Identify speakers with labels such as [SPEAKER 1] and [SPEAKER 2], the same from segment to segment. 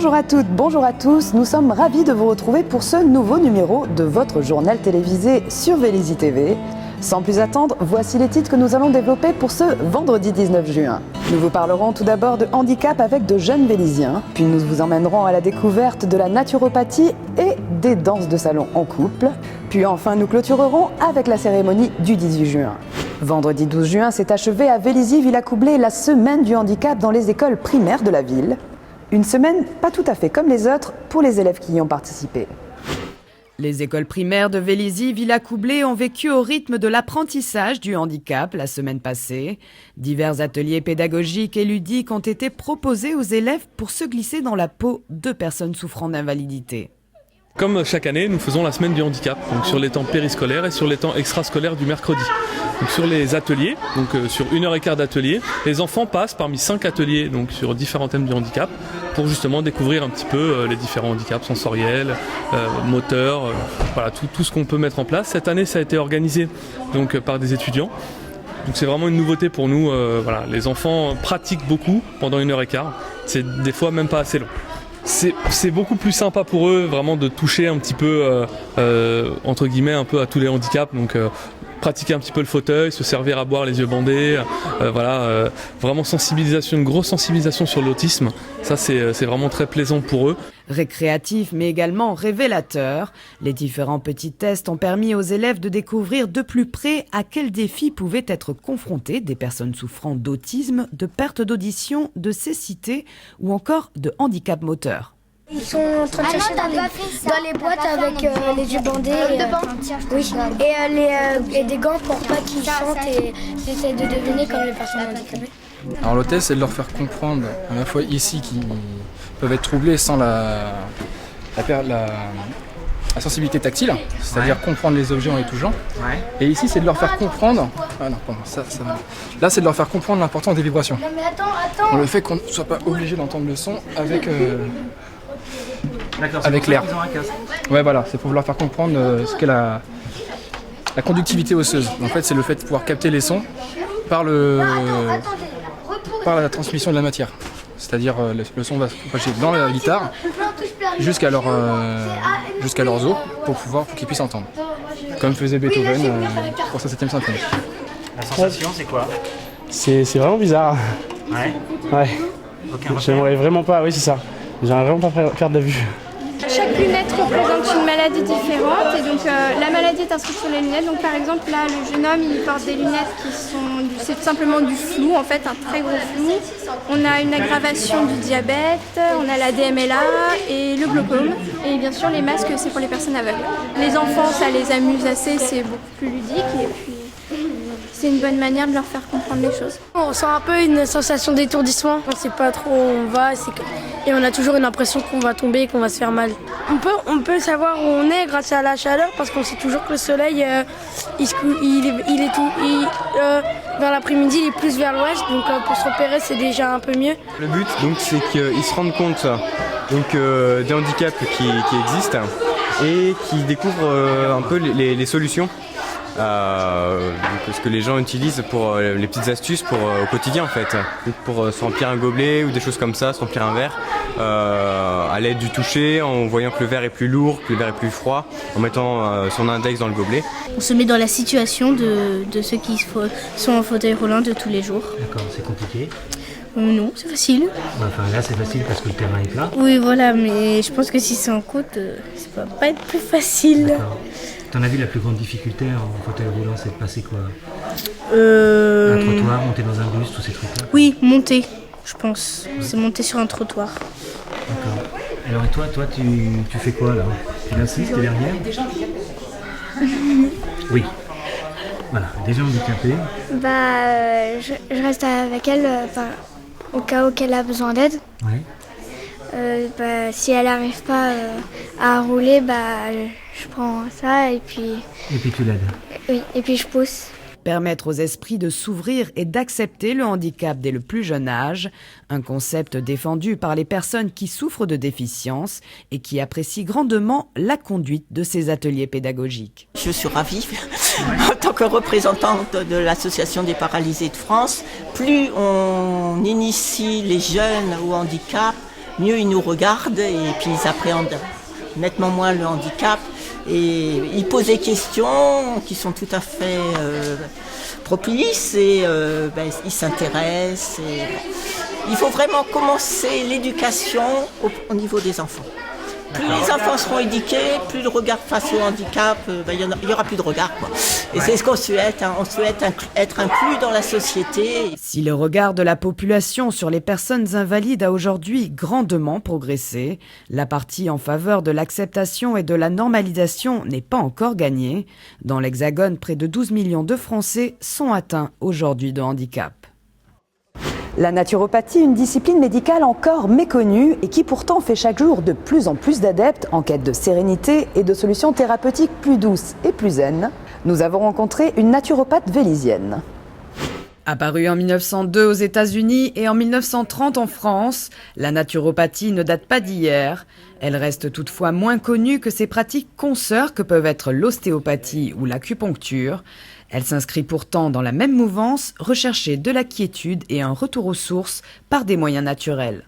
[SPEAKER 1] Bonjour à toutes, bonjour à tous, nous sommes ravis de vous retrouver pour ce nouveau numéro de votre journal télévisé sur Vélizy TV. Sans plus attendre, voici les titres que nous allons développer pour ce vendredi 19 juin. Nous vous parlerons tout d'abord de handicap avec de jeunes Véliziens, puis nous vous emmènerons à la découverte de la naturopathie et des danses de salon en couple, puis enfin nous clôturerons avec la cérémonie du 18 juin. Vendredi 12 juin s'est achevée à Vélizy-Villacoublay la semaine du handicap dans les écoles primaires de la ville. Une semaine pas tout à fait comme les autres pour les élèves qui y ont participé. Les écoles primaires de Vélizy-Villacoublay ont vécu au rythme de l'apprentissage du handicap la semaine passée. Divers ateliers pédagogiques et ludiques ont été proposés aux élèves pour se glisser dans la peau de personnes souffrant d'invalidité.
[SPEAKER 2] Comme chaque année, nous faisons la semaine du handicap, donc sur les temps périscolaires et sur les temps extrascolaires du mercredi. Donc sur les ateliers, sur 1h15 d'atelier, les enfants passent parmi 5 ateliers donc sur différents thèmes du handicap pour justement découvrir un petit peu les différents handicaps sensoriels, moteurs, voilà, tout ce qu'on peut mettre en place. Cette année, ça a été organisé donc, par des étudiants. Donc c'est vraiment une nouveauté pour nous. Voilà, les enfants pratiquent beaucoup pendant 1h15. C'est des fois même pas assez long. C'est beaucoup plus sympa pour eux vraiment de toucher un petit peu entre guillemets un peu à tous les handicaps, donc pratiquer un petit peu le fauteuil, se servir à boire les yeux bandés, vraiment sensibilisation, une grosse sensibilisation sur l'autisme, ça c'est vraiment très plaisant pour eux.
[SPEAKER 1] Récréatif mais également révélateur, les différents petits tests ont permis aux élèves de découvrir de plus près à quels défis pouvaient être confrontées des personnes souffrant d'autisme, de perte d'audition, de cécité ou encore de handicap moteur.
[SPEAKER 3] Ils sont en train de chercher dans les boîtes avec les yeux bandés et des gants pour pas qu'ils chantent et ils essayent de deviner comme les personnes handicapées.
[SPEAKER 4] Alors l'hôtesse, c'est de leur faire comprendre à la fois ici qu'ils peuvent être troublés sans la sensibilité tactile, c'est-à-dire comprendre les objets en les touchant. Et ici, c'est de leur faire comprendre. Là, c'est de leur faire comprendre l'importance des vibrations.
[SPEAKER 3] Non mais attends.
[SPEAKER 4] Le fait qu'on ne soit pas obligé d'entendre le son avec l'air. Ouais, voilà, c'est pour leur faire comprendre ce qu'est la conductivité osseuse. En fait, c'est le fait de pouvoir capter les sons par la transmission de la matière. C'est-à-dire le son va se propager dans la guitare jusqu'à leurs os pour qu'ils puissent entendre. Comme faisait Beethoven pour sa 7e symphonie.
[SPEAKER 5] La sensation, c'est quoi?
[SPEAKER 6] C'est vraiment bizarre. Ouais. J'aimerais vraiment pas, oui c'est ça. J'aimerais vraiment pas perdre la vue.
[SPEAKER 7] Chaque lunette représente une maladie différente et donc la maladie est inscrite sur les lunettes. Donc par exemple là le jeune homme il porte des lunettes c'est tout simplement du flou en fait, un très gros flou. On a une aggravation du diabète, on a la DMLA et le glaucome et bien sûr les masques c'est pour les personnes aveugles. Les enfants ça les amuse assez, c'est beaucoup plus ludique et puis c'est une bonne manière de leur faire comprendre les choses.
[SPEAKER 3] On sent un peu une sensation d'étourdissement. On ne sait pas trop où on va et on a toujours une impression qu'on va tomber et qu'on va se faire mal. On peut savoir où on est grâce à la chaleur parce qu'on sait toujours que le soleil, vers l'après-midi, il est plus vers l'ouest. Donc pour se repérer, c'est déjà un peu mieux.
[SPEAKER 8] Le but, donc, c'est qu'ils se rendent compte des handicaps qui existent et qu'ils découvrent un peu les solutions. Ce que les gens utilisent pour les petites astuces au quotidien en fait, pour se remplir un gobelet ou des choses comme ça, se remplir un verre à l'aide du toucher, en voyant que le verre est plus lourd, que le verre est plus froid, en mettant son index dans le gobelet.
[SPEAKER 9] On se met dans la situation de ceux qui sont en fauteuil roulant de tous les jours.
[SPEAKER 5] D'accord, c'est compliqué?
[SPEAKER 9] Non, c'est facile.
[SPEAKER 5] Enfin là c'est facile parce que le terrain est plat.
[SPEAKER 9] Oui voilà, mais je pense que si c'est en côte, ça va pas être plus facile.
[SPEAKER 5] D'accord. T'en as vu la plus grande difficulté en fauteuil roulant, c'est de passer quoi? Un trottoir, monter dans un bus, tous ces trucs-là?
[SPEAKER 9] Oui, monter, je pense. C'est monter sur un trottoir.
[SPEAKER 5] D'accord. Alors et toi tu fais quoi là? Tu l'assistes, t'es derrière? Oui. Voilà, déjà handicapée.
[SPEAKER 3] Je reste avec elle au cas où elle a besoin d'aide.
[SPEAKER 5] Ouais.
[SPEAKER 3] Si elle n'arrive pas à rouler, je prends ça et puis...
[SPEAKER 5] Et puis tu l'aides?
[SPEAKER 3] Oui, et puis je pousse.
[SPEAKER 1] Permettre aux esprits de s'ouvrir et d'accepter le handicap dès le plus jeune âge, un concept défendu par les personnes qui souffrent de déficience et qui apprécient grandement la conduite de ces ateliers pédagogiques.
[SPEAKER 10] Je suis ravie, en tant que représentante de l'Association des paralysés de France, plus on initie les jeunes au handicap, mieux ils nous regardent et puis ils appréhendent nettement moins le handicap. Et ils posent des questions qui sont tout à fait propices et ils s'intéressent. Il faut vraiment commencer l'éducation au niveau des enfants. Plus les enfants seront éduqués, plus le regard face au handicap, il n'y aura plus de regard, quoi. Et c'est ce qu'on souhaite, on souhaite être inclus dans la société.
[SPEAKER 1] Si le regard de la population sur les personnes invalides a aujourd'hui grandement progressé, la partie en faveur de l'acceptation et de la normalisation n'est pas encore gagnée. Dans l'Hexagone, près de 12 millions de Français sont atteints aujourd'hui de handicap. La naturopathie, une discipline médicale encore méconnue et qui pourtant fait chaque jour de plus en plus d'adeptes en quête de sérénité et de solutions thérapeutiques plus douces et plus zen. Nous avons rencontré une naturopathe vélisienne. Apparue en 1902 aux États-Unis et en 1930 en France, la naturopathie ne date pas d'hier. Elle reste toutefois moins connue que ses pratiques consoeurs que peuvent être l'ostéopathie ou l'acupuncture. Elle s'inscrit pourtant dans la même mouvance, rechercher de la quiétude et un retour aux sources par des moyens naturels.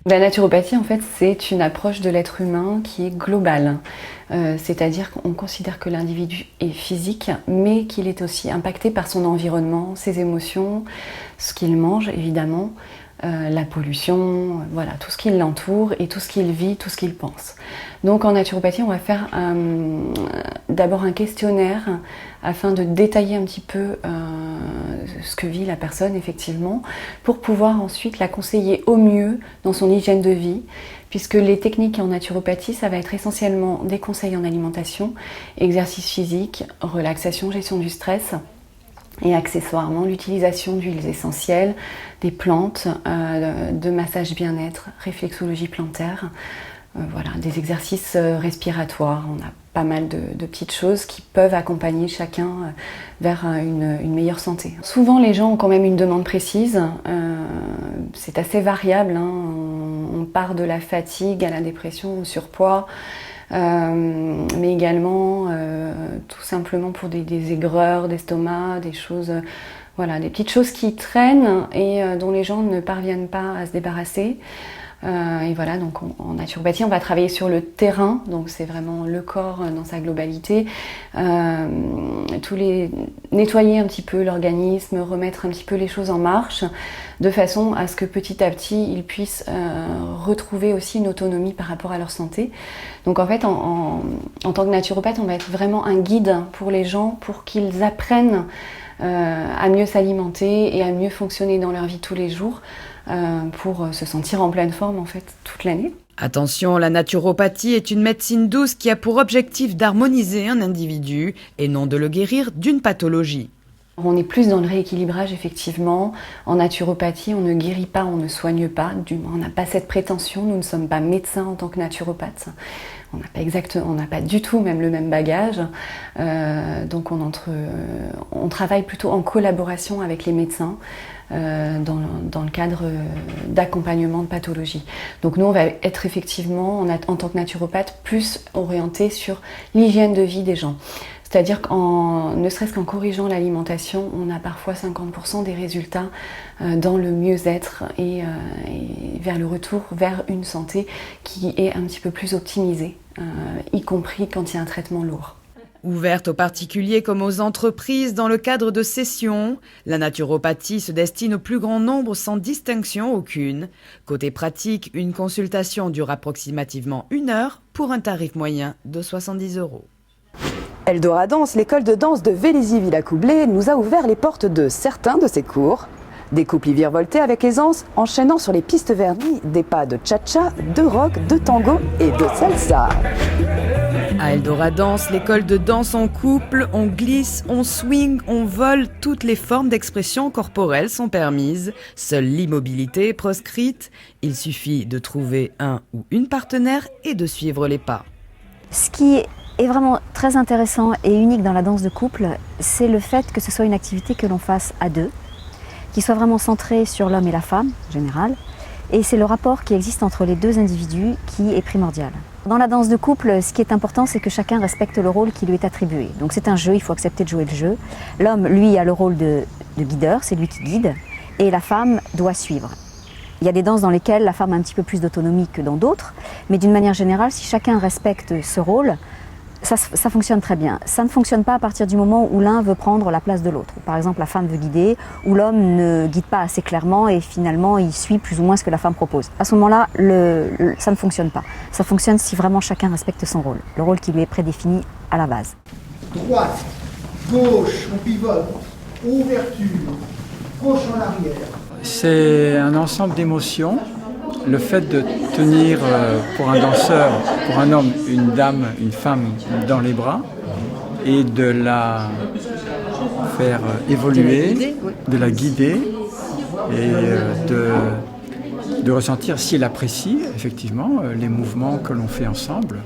[SPEAKER 11] La naturopathie, en fait, c'est une approche de l'être humain qui est globale. C'est-à-dire qu'on considère que l'individu est physique, mais qu'il est aussi impacté par son environnement, ses émotions, ce qu'il mange, évidemment, la pollution, voilà, tout ce qui l'entoure et tout ce qu'il vit, tout ce qu'il pense. Donc en naturopathie, on va faire d'abord un questionnaire afin de détailler un petit peu ce que vit la personne effectivement, pour pouvoir ensuite la conseiller au mieux dans son hygiène de vie, puisque les techniques en naturopathie, ça va être essentiellement des conseils en alimentation, exercice physique, relaxation, gestion du stress, et accessoirement l'utilisation d'huiles essentielles, des plantes, de massage bien-être, réflexologie plantaire, voilà, des exercices respiratoires. On a pas mal de petites choses qui peuvent accompagner chacun vers une meilleure santé. Souvent les gens ont quand même une demande précise, c'est assez variable, hein. On part de la fatigue à la dépression, au surpoids, mais également tout simplement pour des aigreurs d'estomac, des choses, voilà, des petites choses qui traînent et dont les gens ne parviennent pas à se débarrasser. Et voilà, donc en naturopathie, on va travailler sur le terrain, donc c'est vraiment le corps dans sa globalité, nettoyer un petit peu l'organisme, remettre un petit peu les choses en marche, de façon à ce que petit à petit, ils puissent retrouver aussi une autonomie par rapport à leur santé. Donc en fait, en tant que naturopathe, on va être vraiment un guide pour les gens, pour qu'ils apprennent à mieux s'alimenter et à mieux fonctionner dans leur vie tous les jours, pour se sentir en pleine forme en fait toute l'année.
[SPEAKER 1] Attention, la naturopathie est une médecine douce qui a pour objectif d'harmoniser un individu et non de le guérir d'une pathologie.
[SPEAKER 11] On est plus dans le rééquilibrage effectivement. En naturopathie, on ne guérit pas, on ne soigne pas. On n'a pas cette prétention, nous ne sommes pas médecins en tant que naturopathes. On n'a pas du tout même le même bagage. Donc on travaille plutôt en collaboration avec les médecins. Dans le cadre d'accompagnement de pathologie. Donc nous, on va être effectivement, en tant que naturopathe, plus orienté sur l'hygiène de vie des gens. C'est-à-dire ne serait-ce qu'en corrigeant l'alimentation, on a parfois 50% des résultats dans le mieux-être et vers le retour vers une santé qui est un petit peu plus optimisée, y compris quand il y a un traitement lourd.
[SPEAKER 1] Ouverte aux particuliers comme aux entreprises dans le cadre de sessions, la naturopathie se destine au plus grand nombre sans distinction aucune. Côté pratique, une consultation dure approximativement 1 heure pour un tarif moyen de 70 €. Eldora Danse, l'école de danse de Vélizy-Villacoublay, nous a ouvert les portes de certains de ses cours. Des couples y virevoltaient avec aisance, enchaînant sur les pistes vernies des pas de cha-cha, de rock, de tango et de salsa. À Eldora Danse, l'école de danse en couple, on glisse, on swing, on vole, toutes les formes d'expression corporelle sont permises. Seule l'immobilité est proscrite. Il suffit de trouver un ou une partenaire et de suivre les pas.
[SPEAKER 12] Ce qui est vraiment très intéressant et unique dans la danse de couple, c'est le fait que ce soit une activité que l'on fasse à deux, qui soit vraiment centrée sur l'homme et la femme, en général, et c'est le rapport qui existe entre les deux individus qui est primordial. Dans la danse de couple, ce qui est important, c'est que chacun respecte le rôle qui lui est attribué. Donc c'est un jeu, il faut accepter de jouer le jeu. L'homme, lui, a le rôle de guideur, c'est lui qui guide, et la femme doit suivre. Il y a des danses dans lesquelles la femme a un petit peu plus d'autonomie que dans d'autres, mais d'une manière générale, si chacun respecte ce rôle, ça fonctionne très bien. Ça ne fonctionne pas à partir du moment où l'un veut prendre la place de l'autre. Par exemple, la femme veut guider, ou l'homme ne guide pas assez clairement et finalement il suit plus ou moins ce que la femme propose. À ce moment-là, ça ne fonctionne pas. Ça fonctionne si vraiment chacun respecte son rôle, le rôle qui lui est prédéfini à la base.
[SPEAKER 13] Droite, gauche, on pivote, ouverture, gauche en arrière.
[SPEAKER 14] C'est un ensemble d'émotions. Le fait de tenir pour un danseur, pour un homme, une dame, une femme dans les bras et de la faire évoluer, de la guider et de ressentir si elle apprécie effectivement les mouvements que l'on fait ensemble.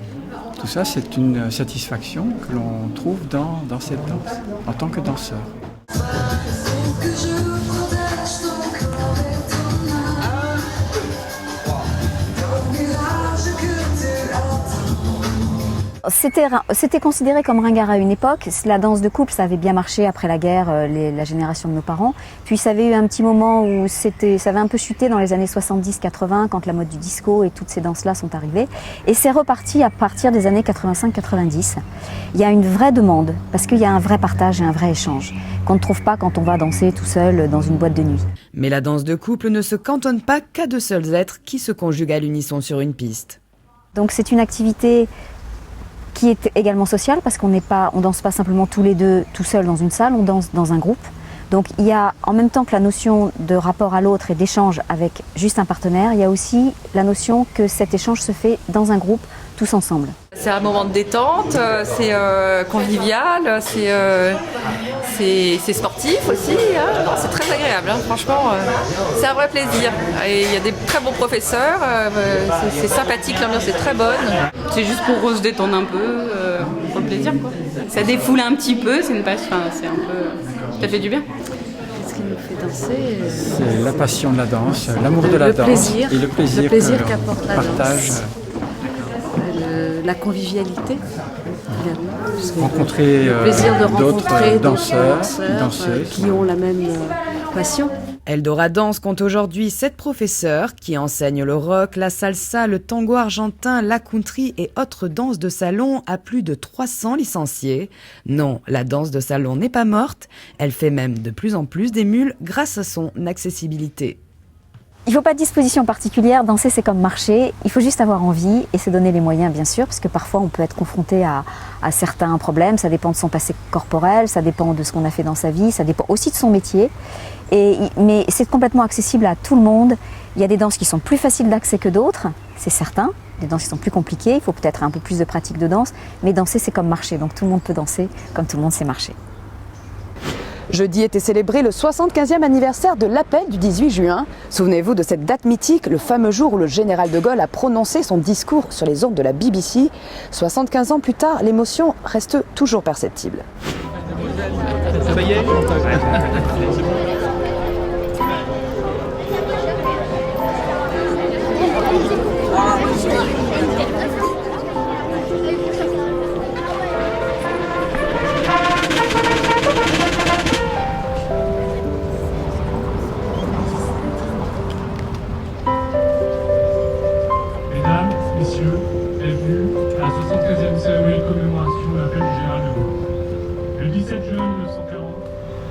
[SPEAKER 14] Tout ça, c'est une satisfaction que l'on trouve dans cette danse, en tant que danseur.
[SPEAKER 12] C'était considéré comme ringard à une époque. La danse de couple, ça avait bien marché après la guerre, la génération de nos parents. Puis ça avait eu un petit moment où ça avait un peu chuté dans les années 70-80 quand la mode du disco et toutes ces danses-là sont arrivées. Et c'est reparti à partir des années 85-90. Il y a une vraie demande parce qu'il y a un vrai partage et un vrai échange qu'on ne trouve pas quand on va danser tout seul dans une boîte de nuit.
[SPEAKER 1] Mais la danse de couple ne se cantonne pas qu'à de seuls êtres qui se conjuguent à l'unisson sur une piste.
[SPEAKER 12] Donc c'est une activité qui est également sociale parce qu'on danse pas simplement tous les deux tout seuls dans une salle, on danse dans un groupe. Donc il y a en même temps que la notion de rapport à l'autre et d'échange avec juste un partenaire, il y a aussi la notion que cet échange se fait dans un groupe, tous ensemble.
[SPEAKER 15] C'est un moment de détente, c'est convivial, c'est sportif aussi, hein. C'est très agréable, hein. Franchement, c'est un vrai plaisir. Et il y a des très bons professeurs, c'est sympathique, l'ambiance est très bonne.
[SPEAKER 16] C'est juste pour se détendre un peu, pour le plaisir, quoi. Ça défoule un petit peu, c'est un peu, ça fait du bien.
[SPEAKER 11] Ce qui nous fait danser,
[SPEAKER 14] c'est la passion de la danse, l'amour de la danse et le plaisir
[SPEAKER 11] qu'apporte la
[SPEAKER 14] partage.
[SPEAKER 11] Danse. La convivialité,
[SPEAKER 14] rencontrer
[SPEAKER 11] le plaisir de rencontrer
[SPEAKER 14] d'autres danseurs,
[SPEAKER 11] danseuses qui ont la même passion.
[SPEAKER 1] Eldora Danse compte aujourd'hui 7 professeurs qui enseignent le rock, la salsa, le tango argentin, la country et autres danses de salon à plus de 300 licenciés. Non, la danse de salon n'est pas morte, elle fait même de plus en plus d'émules grâce à son accessibilité.
[SPEAKER 12] Il ne faut pas de disposition particulière, danser c'est comme marcher, il faut juste avoir envie et se donner les moyens bien sûr, parce que parfois on peut être confronté à certains problèmes, ça dépend de son passé corporel, ça dépend de ce qu'on a fait dans sa vie, ça dépend aussi de son métier, mais c'est complètement accessible à tout le monde. Il y a des danses qui sont plus faciles d'accès que d'autres, c'est certain, des danses qui sont plus compliquées, il faut peut-être un peu plus de pratique de danse, mais danser c'est comme marcher, donc tout le monde peut danser comme tout le monde sait marcher.
[SPEAKER 1] Jeudi était célébré le 75e anniversaire de l'appel du 18 juin. Souvenez-vous de cette date mythique, le fameux jour où le général de Gaulle a prononcé son discours sur les ondes de la BBC. 75 ans plus tard, l'émotion reste toujours perceptible.
[SPEAKER 17] Ça y est.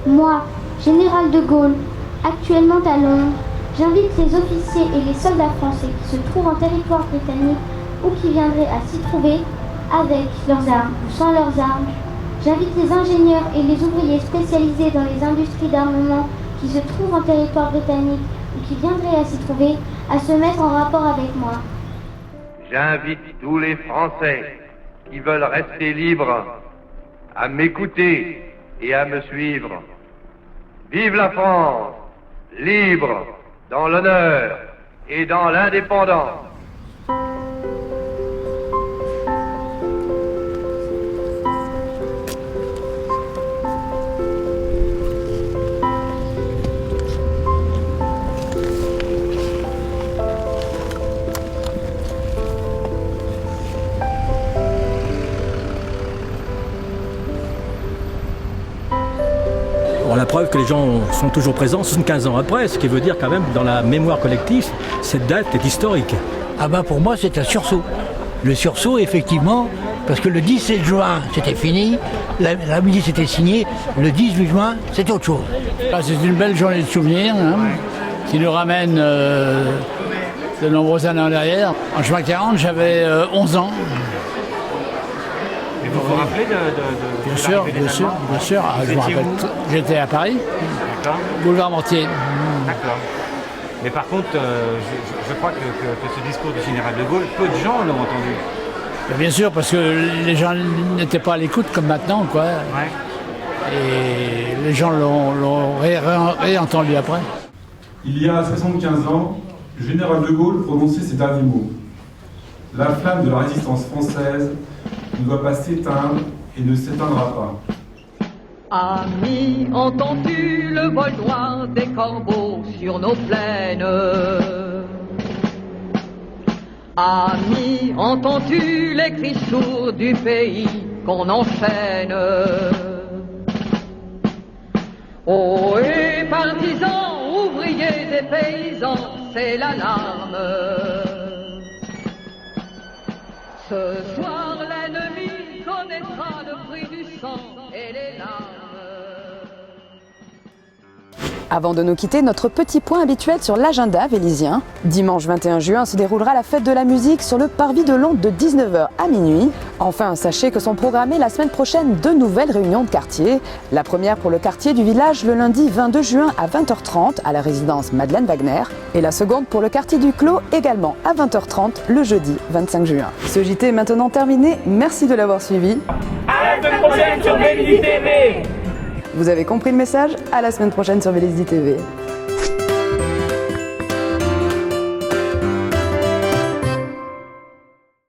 [SPEAKER 18] Moi, général de Gaulle, actuellement à Londres, j'invite les officiers et les soldats français qui se trouvent en territoire britannique ou qui viendraient à s'y trouver, avec leurs armes ou sans leurs armes. J'invite les ingénieurs et les ouvriers spécialisés dans les industries d'armement qui se trouvent en territoire britannique ou qui viendraient à s'y trouver, à se mettre en rapport avec moi.
[SPEAKER 19] J'invite tous les Français qui veulent rester libres à m'écouter et à me suivre. Vive la France, libre, dans l'honneur et dans l'indépendance.
[SPEAKER 20] Bon, la preuve que les gens sont toujours présents 75 ans après, ce qui veut dire quand même dans la mémoire collective, cette date est historique.
[SPEAKER 21] Ah ben pour moi c'est un sursaut. Le sursaut effectivement, parce que le 17 juin c'était fini, la musique c'était signée, le 18 juin c'est autre chose.
[SPEAKER 22] C'est une belle journée de souvenirs qui nous ramène de nombreuses années en arrière. En juin 40 j'avais 11 ans.
[SPEAKER 5] Et vous vous rappelez
[SPEAKER 22] Bien sûr. Ah, je me rappelle. J'étais à Paris, boulevard Mortier.
[SPEAKER 5] D'accord. Mais par contre, je crois que ce discours du général de Gaulle, peu de gens l'ont entendu.
[SPEAKER 22] Bien sûr, parce que les gens n'étaient pas à l'écoute comme maintenant, quoi. Ouais. Et les gens l'ont réentendu après.
[SPEAKER 23] Il y a 75 ans, le général de Gaulle prononçait ces derniers mots. La flamme de la résistance française ne doit pas s'éteindre et ne s'éteindra pas.
[SPEAKER 24] Ami, entends-tu le vol noir des corbeaux sur nos plaines? Ami, entends-tu les cris sourds du pays qu'on enchaîne? Oh, et partisans, ouvriers et paysans, c'est l'alarme. Ce soir, l'ennemi connaîtra le prix du sang et les larmes.
[SPEAKER 1] Avant de nous quitter, notre petit point habituel sur l'agenda vélizien. Dimanche 21 juin se déroulera la fête de la musique sur le parvis de Londres de 19h à minuit. Enfin, sachez que sont programmées la semaine prochaine 2 nouvelles réunions de quartier. La première pour le quartier du village le lundi 22 juin à 20h30 à la résidence Madeleine Wagner. Et la seconde pour le quartier du Clos également à 20h30 le jeudi 25 juin. Ce JT est maintenant terminé. Merci de l'avoir suivi.
[SPEAKER 17] À la semaine prochaine sur Vélizy TV.
[SPEAKER 1] Vous avez compris le message? À la semaine prochaine sur Vélizy TV.